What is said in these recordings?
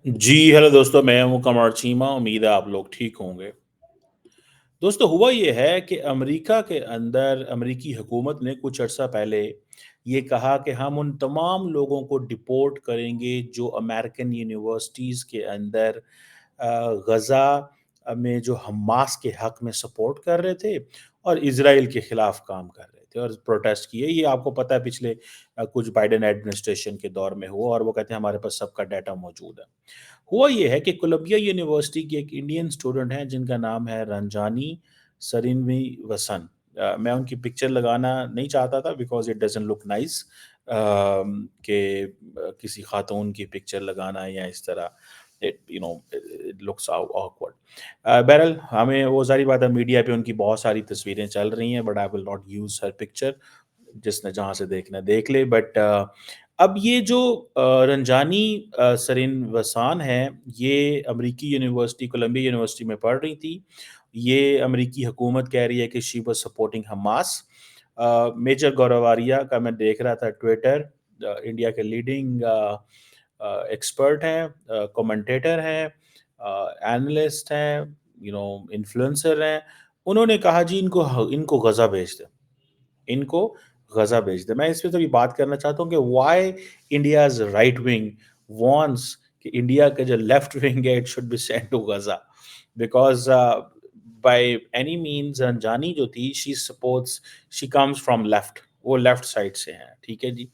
जी, hello दोस्तों, मैं हूँ कमर चीमा, उम्मीद है आप लोग ठीक होंगे। दोस्तों, हुआ ये है कि अमेरिका के अंदर अमेरिकी हुकूमत ने कुछ अर्सा पहले ये कहा कि हम उन तमाम लोगों को डिपोर्ट करेंगे जो अमेरिकन यूनिवर्सिटीज़ के अंदर गज़ा में जो हमास के हक़ में सपोर्ट कर रहे थे और इज़राइल के खिलाफ़ काम कर रहे थे और प्रोटेस्ट किए। ये आपको पता है पिछले कुछ बाइडेन एडमिनिस्ट्रेशन के दौर में हुआ और वो कहते हैं हमारे पास सबका डाटा मौजूद है। हुआ ये है कि कोलंबिया यूनिवर्सिटी की एक इंडियन स्टूडेंट हैं जिनका नाम है रंजानी सरीनविवसन। मैं उनकी पिक्चर लगाना नहीं चाहता था because it doesn't look nice कि किसी खातून की पिक्चर लगाना या इस तरह इट लुक्स ऑकवर्ड। बहरहाल हमें वो ज़ाहिर बात है मीडिया पे उनकी बहुत सारी तस्वीरें चल रही हैं but I will not use her picture. जिसने जहाँ से देखना देख ले बट अब ये जो रंजानी सरीन वसान हैं, ये अमेरिकी यूनिवर्सिटी कोलंबिया यूनिवर्सिटी में पढ़ रही थी। ये अमेरिकी हुकूमत कह रही है कि she was supporting Hamas. Major Gaurav Arya का मैं देख रहा था ट्विटर इंडिया के लीडिंग एक्सपर्ट हैं, कमेंटेटर हैं, एनालिस्ट हैं, इन्फ्लुएंसर हैं। उन्होंने कहा जी इनको गज़ा भेज दें। इनको गज़ा भेज दें। मैं इस पे थोड़ी बात करना चाहता हूँ कि why India's right wing wants कि इंडिया का जो लेफ्ट विंग है it should be sent to Gaza because by any means Ranjani जो थी शी कम्स फ्रॉम लेफ्ट, वो लेफ्ट साइड से हैं, ठीक है जी।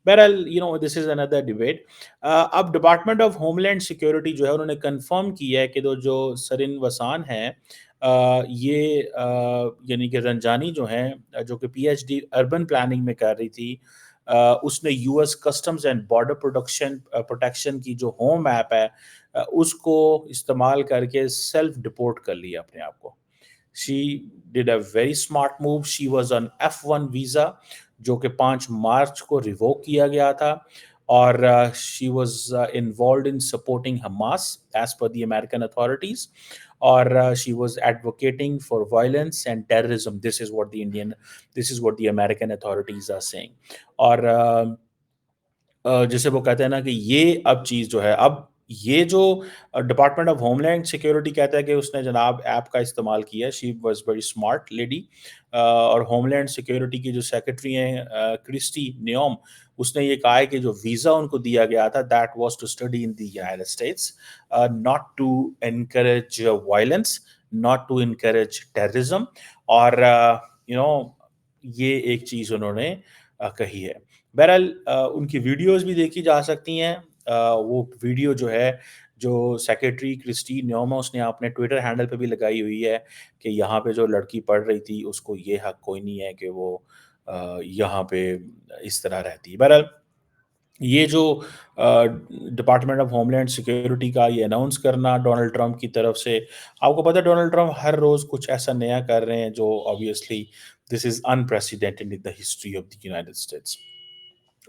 बहरहाल दिस इज़ अनदर डिबेट। अब डिपार्टमेंट ऑफ होमलैंड सिक्योरिटी जो है उन्होंने कन्फर्म किया है कि जो सरिन वसान हैं ये यानी कि रंजानी जो हैं जो कि पीएचडी अर्बन प्लानिंग में कर रही थी उसने US customs and border protection की जो होम ऐप है उसको इस्तेमाल करके सेल्फ डिपोर्ट कर लिया अपने आप को। She did a very smart move. She was on F1 visa जो कि 5 मार्च को रिवोक किया गया था और she was involved in supporting Hamas as per the American authorities और she was advocating for violence and terrorism. This is what the American authorities are saying और जैसे वो कहते हैं ना कि ये अब चीज़ जो है अब ये जो डिपार्टमेंट ऑफ होमलैंड सिक्योरिटी कहता है कि उसने जनाब ऐप का इस्तेमाल किया। She was very smart lady और होमलैंड सिक्योरिटी की जो सेक्रेटरी हैं क्रिस्टी नियोम उसने ये कहा है कि जो वीज़ा उनको दिया गया था that was to study in the United States, not to encourage violence, not to encourage terrorism और ये एक चीज़ उन्होंने कही है। बहरहाल उनकी वीडियोज़ भी देखी जा सकती हैं। वो वीडियो जो है, जो सेक्रेटरी क्रिस्टी नोमा उसने अपने ट्विटर हैंडल पे भी लगाई हुई है कि यहाँ पे जो लड़की पढ़ रही थी, उसको ये हक कोई नहीं है कि वो यहाँ पे इस तरह रहती है। बहरहाल ये जो डिपार्टमेंट ऑफ होमलैंड सिक्योरिटी का ये अनाउंस करना डोनाल्ड ट्रंप की तरफ से, आपको पता है डोनाल्ड ट्रंप हर रोज़ कुछ ऐसा नया कर रहे हैं जो obviously this is unprecedented in the history of the United states.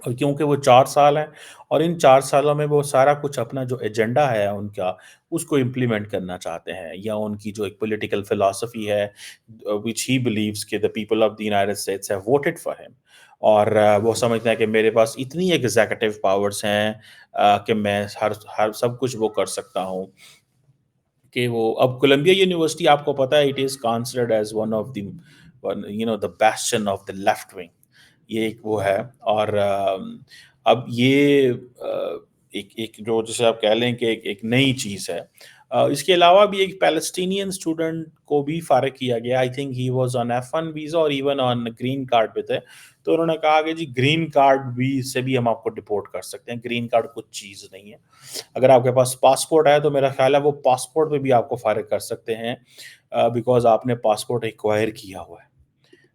और क्योंकि वो 4 साल हैं और इन 4 सालों में वो सारा कुछ अपना जो एजेंडा है उनका, उसको इम्प्लीमेंट करना चाहते हैं या उनकी जो एक पॉलिटिकल फिलॉसफी है व्हिच ही बिलीव्स कि the people of the United states have voted for him और वो समझते हैं कि मेरे पास इतनी एग्ज़ीक्यूटिव पावर्स हैं कि मैं हर हर सब कुछ वो कर सकता हूँ कि वो अब कोलंबिया यूनिवर्सिटी आपको पता है it is considered as one the bastion of the left wing. ये एक वो है और अब ये एक एक जो जिसे आप कह लें कि एक एक नई चीज़ है। इसके अलावा भी एक पैलेस्टीनियन स्टूडेंट को भी फ़ारिग किया गया। I think he was on F1 visa और इवन ऑन ग्रीन कार्ड पे थे। तो उन्होंने कहा कि जी ग्रीन कार्ड भी से भी हम आपको डिपोर्ट कर सकते हैं। ग्रीन कार्ड कुछ चीज़ नहीं है। अगर आपके पास पासपोर्ट है तो मेरा ख़्याल है वो पासपोर्ट पे भी आपको फ़ारिग कर सकते हैं बिकॉज़ आपने पासपोर्ट एक्वायर किया हुआ है।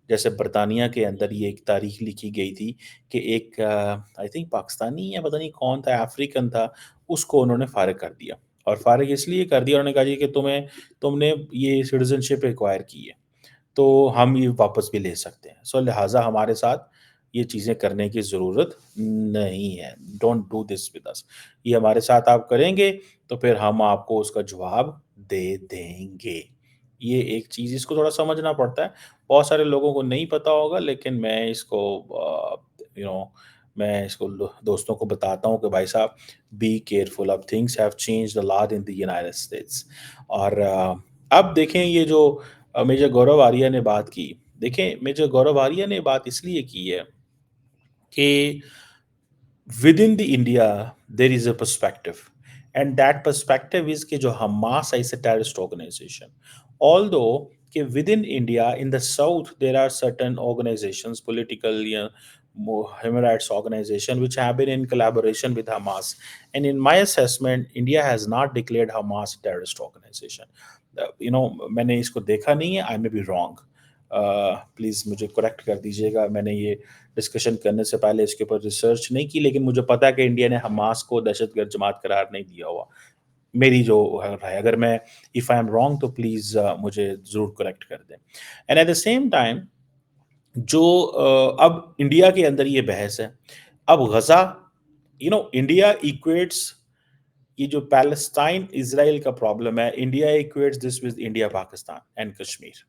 जैसे बर्तानिया के अंदर ये एक तारीख लिखी गई थी कि एक आई थिंक पाकिस्तानी या पता नहीं कौन था, अफ्रीकन था, उसको उन्होंने फ़ारिग कर दिया और फ़ारिग इसलिए कर दिया उन्होंने कहा जी कि तुमने ये सिटीज़नशिप एक्वायर की है, तो हम ये वापस भी ले सकते हैं। सो लिहाज़ा हमारे साथ ये चीज़ें करने की ज़रूरत नहीं है। Don't do this with us. ये हमारे साथ आप करेंगे, तो फिर हम आपको उसका जवाब दे देंगे। ये एक चीज़ इसको थोड़ा समझना पड़ता है। बहुत सारे लोगों को नहीं पता होगा लेकिन मैं इसको यू नो मैं इसको दोस्तों को बताता हूँ कि भाई साहब बी केयरफुल, अब things have changed a lot in the United states. और अब देखें ये जो मेजर गौरव आर्या ने बात की, देखें मेजर गौरव आर्या ने बात इसलिए की है कि within the India, there is a perspective, and that perspective is कि जो Hamas is a terrorist organization. Although कि within India, in the south, there are certain organizations, political, human rights organization, which have been in collaboration with Hamas. And in my assessment, India has not declared Hamas a terrorist organization. मैंने इसको देखा नहीं है, I may be wrong. Please मुझे correct कर दीजिएगा, मैंने ये डिस्कशन करने से पहले इसके ऊपर रिसर्च नहीं की, लेकिन मुझे पता है कि इंडिया ने हमास को दहशतगर्द जमात करार नहीं दिया हुआ। मेरी जो राय, अगर मैं इफ़ आई एम रॉन्ग तो प्लीज़ मुझे ज़रूर करेक्ट कर दें। And at the same time जो अब इंडिया के अंदर ये बहस है, अब गज़ा इंडिया इक्वेट्स ये जो पैलेस्टाइन इज़राइल का प्रॉब्लम है, India equates this with India, Pakistan and Kashmir.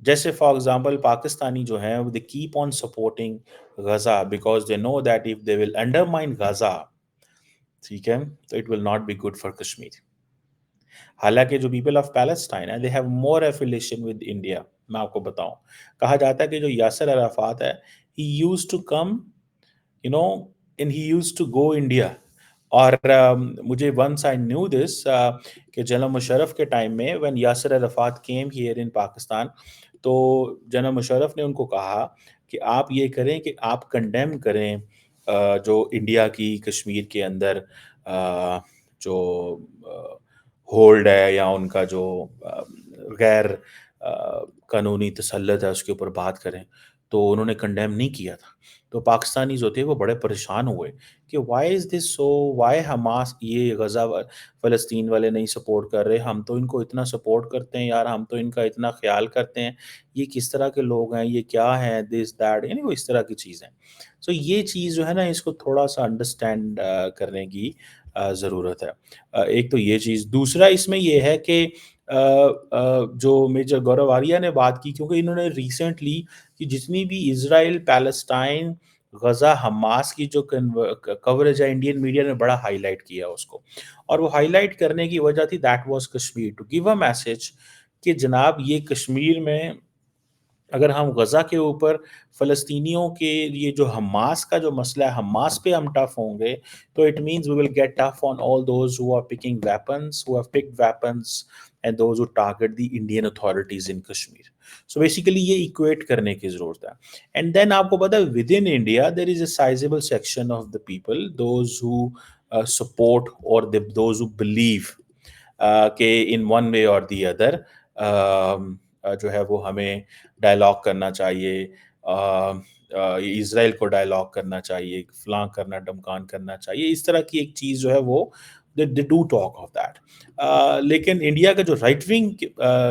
जैसे फॉर एग्जांपल पाकिस्तानी जो हैं they keep on supporting Gaza because they know that if they will undermine Gaza, ठीक है, तो it will not be good for Kashmir. हालांकि जो पीपल ऑफ पैलेस्टाइन है they have more affiliation with India. मैं आपको बताऊं, कहा जाता है कि जो यासर अराफात है he used to come, you know and he used to go India. और मुझे वंस आई न्यू दिस कि जनरल मुशर्रफ के टाइम में when Yasser Arafat came here in Pakistan, तो जनरल मुशर्रफ ने उनको कहा कि आप ये करें कि आप कंडेम करें जो इंडिया की कश्मीर के अंदर जो होल्ड है या उनका जो गैर कानूनी तसल्लुत है उसके ऊपर बात करें। तो उन्होंने कंडेम नहीं किया था। तो पाकिस्तानी जो थे वो बड़े परेशान हुए कि why is this so, why Hamas ये गज़ा फ़लस्तीन वाले नहीं सपोर्ट कर रहे, हम तो इनको इतना सपोर्ट करते हैं यार, हम तो इनका इतना ख़्याल करते हैं, ये किस तरह के लोग हैं, ये क्या हैं, दिस दैट, यानी वो इस तरह की चीज़ें। सो ये चीज़ जो है ना इसको थोड़ा-सा अंडरस्टैंड करने की ज़रूरत है। एक तो ये चीज़, दूसरा इसमें ये है कि जो मेजर गौरव आर्या ने बात की, क्योंकि इन्होंने रिसेंटली कि जितनी भी इज़राइल, पैलेस्टाइन, गज़ा, हमास की जो कवरेज है इंडियन मीडिया ने बड़ा हाईलाइट किया उसको, और वो हाईलाइट करने की वजह थी that was Kashmir, to give a message कि जनाब ये कश्मीर में अगर हम गज़ा के ऊपर फ़लस्तीनियों के लिए जो हमास का जो मसला है, हमास पे हम टफ़ होंगे, तो it means we will get tough on all those who are picking weapons, who have picked weapons and those who target the Indian authorities in Kashmir. So basically ये इक्वेट करने की ज़रूरत है। एंड देन आपको पता है within India there is a sizeable section of the people those who support और those who believe कि इन वन वे और दी अदर जो है वो हमें डायलॉग करना चाहिए, इसराइल को डायलॉग करना चाहिए, फलां करना ढमकान करना चाहिए, इस तरह की एक चीज़ जो है वो they do talk of that. लेकिन इंडिया के जो राइट विंग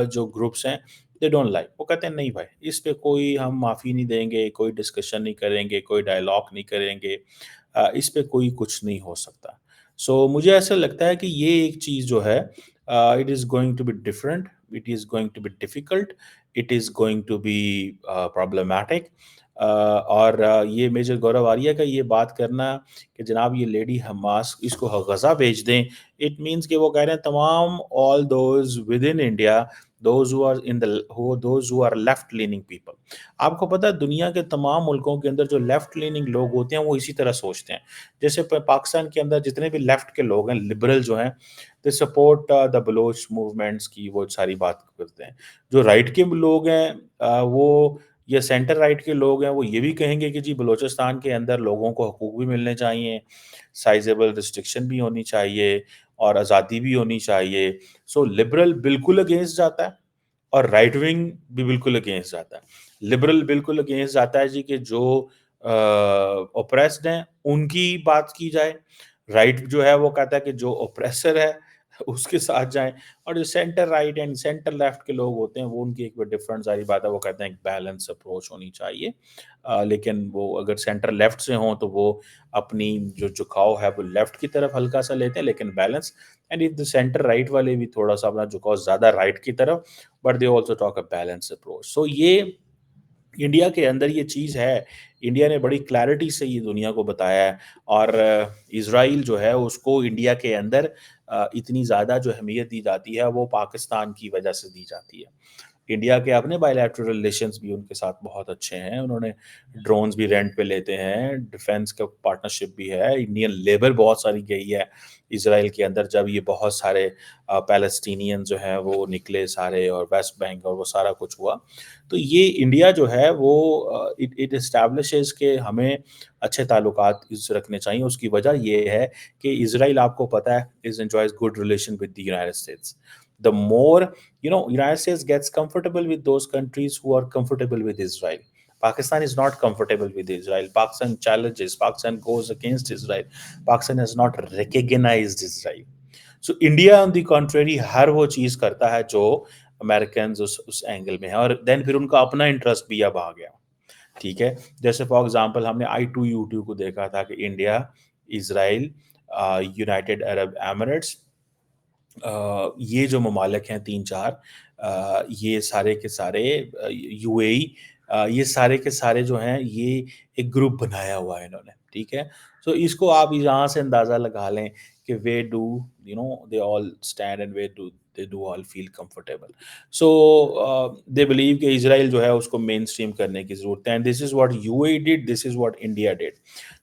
जो ग्रुप्स हैं दे डोंट लाइक, वो कहते हैं नहीं भाई इस पे कोई हम माफ़ी नहीं देंगे, कोई डिस्कशन नहीं करेंगे, कोई डायलॉग नहीं करेंगे, इस पे कोई कुछ नहीं हो सकता। सो मुझे ऐसा लगता है कि ये एक चीज़ जो है it is going to be different, it is going to be difficult, it is going to be problematic. और ये मेजर गौरव आर्या का ये बात करना कि जनाब ये लेडी हमास इसको गज़ा भेज दें, इट मीन्स कि वो कह रहे हैं तमाम all those within India, those who are in the who those who are left leaning people. आपको पता है दुनिया के तमाम मुल्कों के अंदर जो लेफ्ट लीनिंग लोग होते हैं वो इसी तरह सोचते हैं। जैसे पाकिस्तान के अंदर जितने भी लेफ्ट के लोग हैं, लिबरल जो हैं, they support the Bloch movements की वो सारी बात करते हैं। जो राइट के लोग हैं वो या सेंटर राइट के लोग हैं वो ये भी कहेंगे कि जी बलूचिस्तान के अंदर लोगों को हकूक भी मिलने चाहिए, साइज़ेबल रिस्ट्रिक्शन भी होनी चाहिए और आज़ादी भी होनी चाहिए। सो लिबरल बिल्कुल अगेंस्ट जाता है और राइट विंग भी बिल्कुल अगेंस्ट जाता है। लिबरल बिल्कुल अगेंस्ट जाता है जी कि जो ऑप्रेस्ड हैं उनकी बात की जाए। राइट जो है वो कहता है कि जो ऑप्रेसर है उसके साथ जाएँ, और जो centre right and centre left के लोग होते हैं वो उनकी एक डिफरेंट सारी बात है, वो कहते हैं एक बैलेंस अप्रोच होनी चाहिए। लेकिन वो अगर सेंटर लेफ्ट से हों तो वो अपनी जो झुकाव है वो लेफ्ट की तरफ हल्का-सा लेते हैं लेकिन balance, and if the centre right वाले भी थोड़ा-सा अपना झुकाव ज़्यादा राइट की तरफ, but they also talk a balance approach. So ये इंडिया के अंदर ये चीज़ है, इंडिया ने बड़ी क्लैरिटी से ये दुनिया को बताया है और इज़राइल जो है उसको इंडिया के अंदर इतनी ज़्यादा जो अहमियत दी जाती है, वो पाकिस्तान की वजह से दी जाती है। इंडिया के अपने बायलैटरल रिलेशंस भी उनके साथ बहुत अच्छे हैं। उन्होंने ड्रोन्स भी रेंट पे लेते हैं, डिफेंस का पार्टनरशिप भी है, इंडियन लेबर बहुत सारी गई है इज़राइल के अंदर जब ये बहुत सारे पैलेस्टीनियन जो हैं वो निकले सारे और वेस्ट बैंक और वो सारा कुछ हुआ। तो ये इंडिया जो है वो इट इट एस्टैब्लिशेस के हमें अच्छे ताल्लुकात इससे रखने चाहिए। उसकी वजह ये है कि इज़राइल आपको पता है is enjoys good relation with the United States. The more United States gets comfortable with those countries who are comfortable with Israel. Pakistan is not comfortable with Israel. Pakistan challenges, Pakistan goes against Israel. Pakistan has not recognized Israel. So India on the contrary हर वो चीज़ करता है जो American उस angle में है और then फिर उनका अपना इंटरेस्ट भी अब आ गया। ठीक है, जैसे फॉर एग्जांपल हमने I2U2 को देखा था कि India, Israel, United Arab Emirates, ये जो ममालिक हैं 3-4, ये सारे के सारे, यूएई, ये सारे के सारे जो हैं ये एक ग्रुप बनाया हुआ है इन्होंने, ठीक है? सो इसको आप यहाँ से अंदाज़ा लगा लें कि where do they all stand and where do they do all feel comfortable. So they believe कि इज़राइल जो है उसको मेनस्ट्रीम करने की ज़रूरत है and this is what UAE did, this is what India did.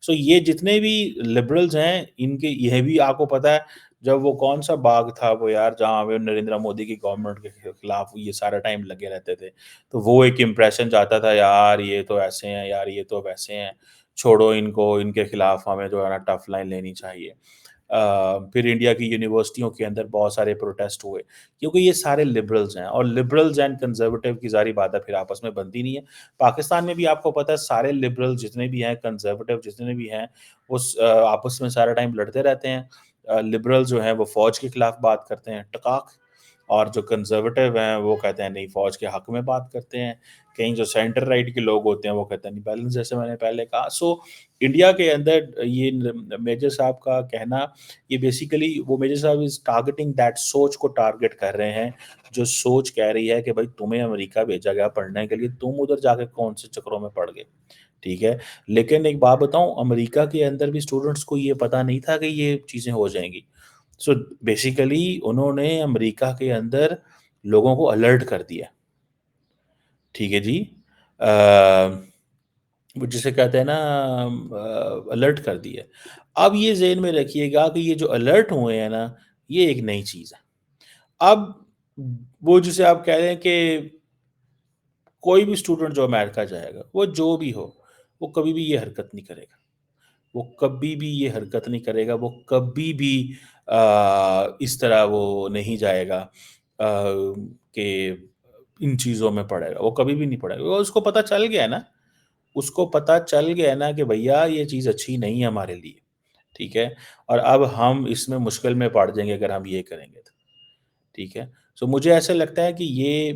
So ये जितने भी लिबरल्स हैं इनके यह भी आपको पता है जब वो कौन-सा बाग था वो यार जहाँ पे नरेंद्र मोदी की गवर्नमेंट के खिलाफ ये सारा टाइम लगे रहते थे। तो वो एक इम्प्रेशन जाता था यार ये तो ऐसे हैं, यार ये तो वैसे हैं, छोड़ो इनको, इनके खिलाफ हमें जो है ना टफ लाइन लेनी चाहिए। फिर इंडिया की यूनिवर्सिटियों के अंदर बहुत सारे प्रोटेस्ट हुए, क्योंकि ये सारे लिबरल्स हैं और लिबरल्स एंड कंज़र्वेटिव की ज़ाहिर बात है फिर आपस में बनती नहीं है। पाकिस्तान में भी आपको पता है सारे लिबरल जितने भी हैं, कंज़र्वेटिव जितने भी हैं, वो आपस में सारा टाइम लड़ते रहते हैं। लिबरल जो हैं वो फ़ौज के खिलाफ बात करते हैं, टकाक, और जो कंज़र्वेटिव हैं वो कहते हैं नहीं फ़ौज के हक में बात करते हैं। कहीं जो सेंटर राइट के लोग होते हैं वो कहते हैं नहीं बैलेंस, जैसे मैंने पहले कहा। सो इंडिया के अंदर ये मेजर साहब का कहना, ये बेसिकली वो मेजर साहब इज़ टारगेटिंग दैट सोच को टारगेट कर रहे हैं, जो सोच कह रही है कि भाई तुम्हें अमेरिका भेजा गया पढ़ने के लिए, तुम उधर जाके कौन से चक्करों में पड़ गए, ठीक है? लेकिन एक बात बताऊँ, अमेरिका के अंदर भी स्टूडेंट्स को ये पता नहीं था कि ये चीज़ें हो जाएँगी। सो बेसिकली उन्होंने अमेरिका के अंदर लोगों को अलर्ट कर दिया, ठीक है जी? अ, वो जिसे कहते हैं ना अलर्ट कर दिया। अब ये ज़हन में रखिएगा कि ये जो अलर्ट हुए हैं ना, ये एक नई चीज़ है। अब वो जिसे आप कह रहे हैं कि कोई भी स्टूडेंट जो अमेरिका जाएगा, वो जो भी हो, वो कभी भी ये हरकत नहीं करेगा। वो कभी भी ये हरकत नहीं करेगा, वो कभी भी इस तरह वो नहीं जाएगा कि इन चीज़ों में पड़ेगा, वो कभी भी नहीं पड़ेगा। वो उसको पता चल गया है ना, उसको पता चल गया है ना कि भैया ये चीज़ अच्छी नहीं है हमारे लिए, ठीक है? और अब हम इसमें मुश्किल में पड़ जाएँगे अगर हम ये करेंगे तो। ठीक है? सो मुझे ऐसा लगता है कि ये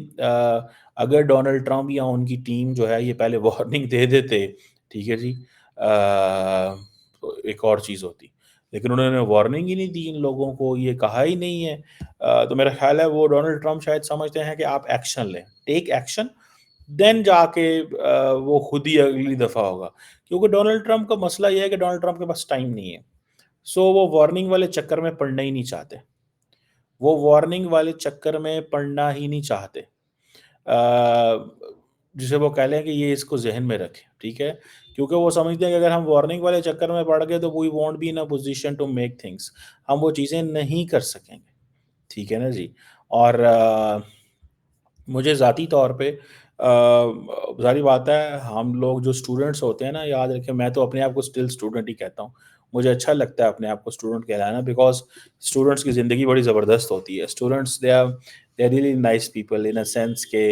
अगर डोनाल्ड ट्रम्प या उनकी टीम जो है ये पहले वार्निंग दे देते, ठीक है जी? तो एक और चीज़ होती। लेकिन उन्होंने वार्निंग ही नहीं दी इन लोगों को, ये कहा ही नहीं है। तो मेरा ख़्याल है वो डोनाल्ड ट्रम्प शायद समझते हैं कि आप एक्शन लें, टेक एक्शन, देन जाके वो खुद ही अगली दफ़ा होगा। क्योंकि डोनाल्ड ट्रम्प का मसला ये है कि डोनाल्ड ट्रम्प के पास टाइम नहीं है। सो वो वार्निंग वाले चक्कर में पड़ना ही नहीं चाहते। वो वार्निंग वाले चक्कर में पड़ना ही नहीं चाहते। जिसे वो कह लें कि ये इसको ज़हन में रखें, ठीक है? क्योंकि वो समझते हैं कि अगर हम वार्निंग वाले चक्कर में पड़ गए तो we won't be in a position to make things, हम वो चीज़ें नहीं कर सकेंगे, ठीक है ना जी? और मुझे ज़ाती तौर पे ज़ाहिर बात है हम लोग जो स्टूडेंट्स होते हैं ना, याद रखें मैं तो अपने आप को स्टिल स्टूडेंट ही कहता हूँ। मुझे अच्छा लगता है अपने आप को स्टूडेंट कहलाना, बिकॉज़ स्टूडेंट्स की ज़िंदगी बड़ी ज़बरदस्त होती है। Students they are really nice people in a sense के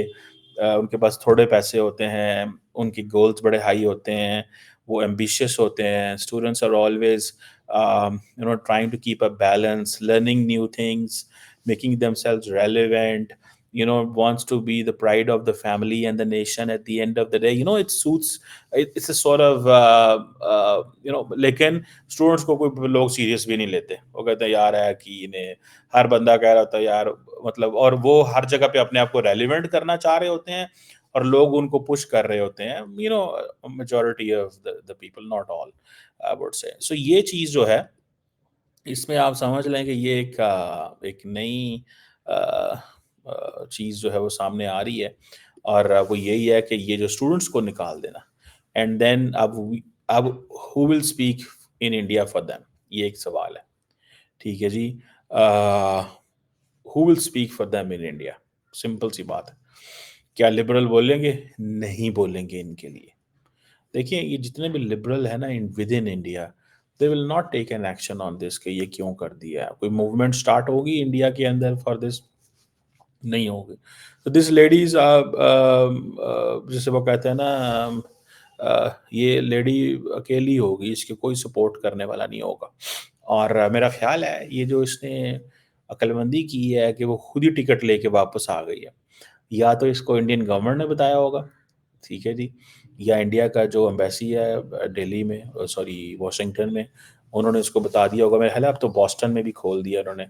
उनके पास थोड़े पैसे होते हैं, उनके गोल्स बड़े हाई होते हैं, वो एम्बिशियस होते हैं। Students are always trying to keep a balance, learning new things, making themselves relevant, wants to be the pride of the family and the nation at the end of the day. It suits, it's a sort of लेकिन students को कोई लोग serious भी नहीं लेते। वो कहते हैं यार है कि इन्हें हर बंदा कह रहा होता है यार, मतलब, और वो हर जगह पे अपने आप को रेलिवेंट करना चाह रहे होते हैं और लोग उनको पुश कर रहे होते हैं, majority of the people, not all, I would say. So ये चीज़ जो है, इसमें आप समझ लें कि ये एक नई चीज़ जो है वो सामने आ रही है, और वो यही है कि ये जो स्टूडेंट्स को निकाल देना, एंड देन अब who will speak in India for them, ये एक सवाल है। ठीक है जी। Who will speak for them in India, simple सी बात है। क्या लिबरल बोलेंगे? नहीं बोलेंगे इनके लिए। देखिए, ये जितने भी लिबरल है ना in within India, they will not take an action on this कि ये क्यों कर दिया है। कोई मूवमेंट स्टार्ट होगी इंडिया के अंदर फॉर दिस? नहीं होगी। तो दिस लेडीज, जैसे वो कहते हैं ना, ये लेडी अकेली होगी, इसके कोई सपोर्ट करने वाला नहीं होगा। और मेरा ख्याल है ये जो इसने अक्लमंदी की है कि वो खुद ही टिकट लेके वापस आ गई है, या तो इसको इंडियन गवर्नमेंट ने बताया होगा, ठीक है जी, या इंडिया का जो एम्बेसी है दिल्ली में, सॉरी वाशिंगटन में, उन्होंने इसको बता दिया होगा। मेरा ख्याल है अब तो बॉस्टन में भी खोल दिया उन्होंने,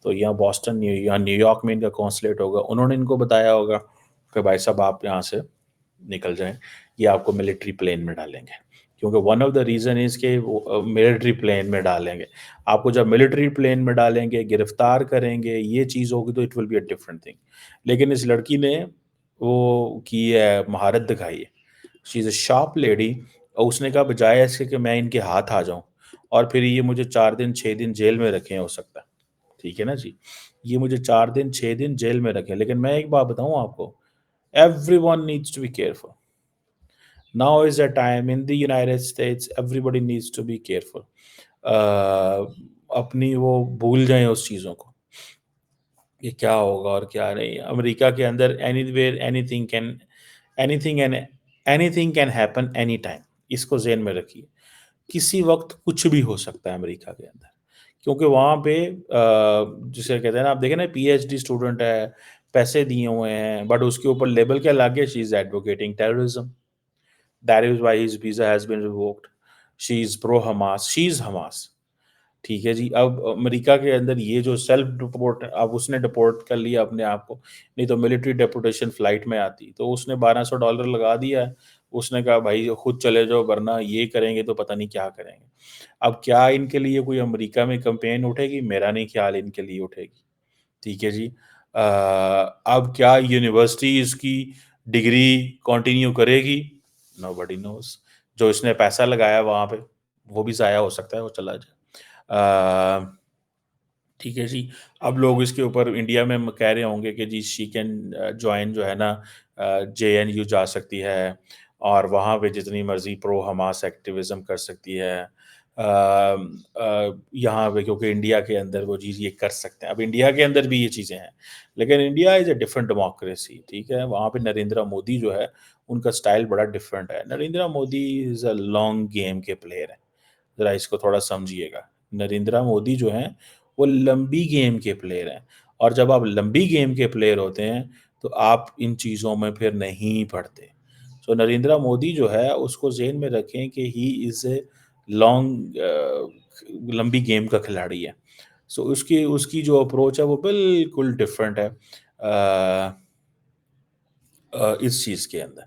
तो यहाँ बॉस्टन यहाँ न्यूयॉर्क में इनका कॉन्सुलेट होगा, उन्होंने इनको बताया होगा कि भाई साहब आप यहाँ से निकल जाएं, ये आपको मिलिट्री प्लेन में डालेंगे। क्योंकि one of the reason is कि वो मिलिट्री प्लेन में डालेंगे आपको। जब मिलिट्री प्लेन में डालेंगे, गिरफ्तार करेंगे, ये चीज़ होगी, तो it will be a different thing. लेकिन इस लड़की ने वो की है, महारत दिखाई है, she is a sharp lady, और उसने कहा बजाय ऐसे कि मैं इनके हाथ आ जाऊं और फिर ये मुझे 4 दिन 6 दिन जेल में रखें, हो सकता है, ठीक है ना जी, ये मुझे 4 दिन 6 दिन जेल में रखें। लेकिन मैं एक बात बताऊं आपको, everyone needs to be careful. Now is the time in the United States, everybody needs to be careful. अपनी वो भूल जाएं उस चीज़ों को कि क्या होगा और क्या नहीं। अमेरिका के अंदर anywhere anything and anything can happen any time, इसको ज़हन में रखिए। किसी वक्त कुछ भी हो सकता है अमेरिका के अंदर, क्योंकि वहाँ पे जिसे कहते हैं ना, आप देखें ना, पीएचडी स्टूडेंट है, पैसे दिए हुए हैं, बट उसके ऊपर लेबल क्या लागे, she is advocating terrorism, that is why his visa has been revoked, she is pro Hamas, she is Hamas. ठीक है जी। अब अमेरिका के अंदर ये जो सेल्फ डिपोर्ट, अब उसने डिपोर्ट कर लिया अपने आप को, नहीं तो मिलिट्री डेपुटेशन फ्लाइट में आती, तो उसने $1200 लगा दिया है। उसने कहा भाई खुद चले जाओ, वरना ये करेंगे तो पता नहीं क्या करेंगे। अब क्या इनके लिए कोई अमेरिका में कैंपेन उठेगी? मेरा नहीं ख्याल इनके लिए उठेगी। ठीक है जी। अब क्या यूनिवर्सिटी इसकी डिग्री कंटिन्यू करेगी? Nobody knows. जो इसने पैसा लगाया वहाँ पे, वो भी ज़ाया हो सकता है, वो चला जाए। अ, ठीक है जी। अब लोग इसके ऊपर इंडिया में कह रहे होंगे कि जी शी कैन जॉइन, जो है ना, जेएनयू जा सकती है और वहाँ पे जितनी मर्जी प्रो हमास एक्टिविज्म कर सकती है। यहाँ पे क्योंकि इंडिया के अंदर वो चीज़ ये कर सकते हैं, अब इंडिया के अंदर भी ये चीज़ें हैं, लेकिन India is a different democracy, ठीक है। वहाँ पे नरेंद्र मोदी जो है, उनका स्टाइल बड़ा डिफरेंट है। Narendra Modi is a long game के प्लेयर है, ज़रा इसको थोड़ा समझिएगा। नरेंद्र मोदी जो हैं, वो लंबी गेम के प्लेयर हैं, और जब आप लंबी गेम के प्लेयर होते हैं, तो आप इन चीज़ों में फिर नहीं पड़ते। सो नरेंद्र मोदी जो है, उसको ज़हन में रखें कि ही इज़ ए लॉन्ग लंबी गेम का खिलाड़ी है। सो उसकी उसकी जो अप्रोच है, वो बिल्कुल डिफरेंट है इस चीज़ के अंदर।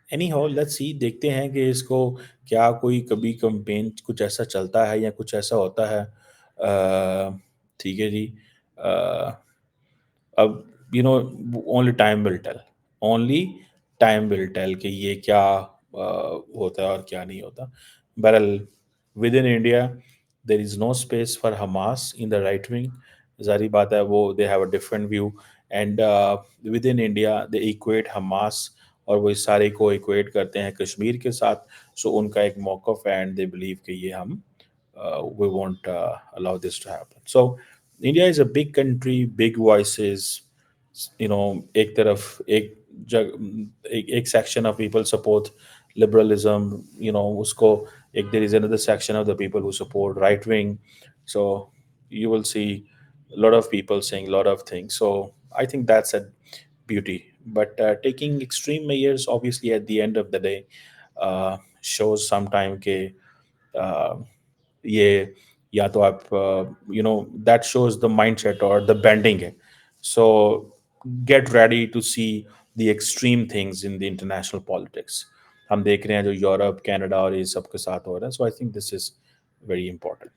एनी हाउ लेट्स सी, देखते हैं कि इसको क्या कोई कभी कैंपेन कुछ ऐसा चलता है या कुछ ऐसा होता है। ठीक है जी। अ, अब only time will tell, only time will tell कि ये क्या होता है और क्या नहीं होता। बहरहाल, within India there is no space for Hamas in the right wing. ज़ाहिर बात है, वो they have a different view, and within India they equate Hamas, और वो इस सारे को इक्वेट करते हैं कश्मीर के साथ। सो उनका एक मौक़िफ़ है, एंड दे बिलीव कि ये हम we won't allow this to happen. So India is a big country, big voices, एक तरफ एक section of people support liberalism, उसको एक, there is another section of the people who support right wing. So you will see a lot of people saying a lot of things. So I think that's a beauty. But taking extreme measures, obviously, at the end of the day, shows sometime के ये, या तो आप that shows the mindset और the bending है। So get ready to see the extreme things in the international politics. हम देख रहे हैं जो यूरोप, कनाडा और ये सब के साथ हो रहा है। So I think this is very important.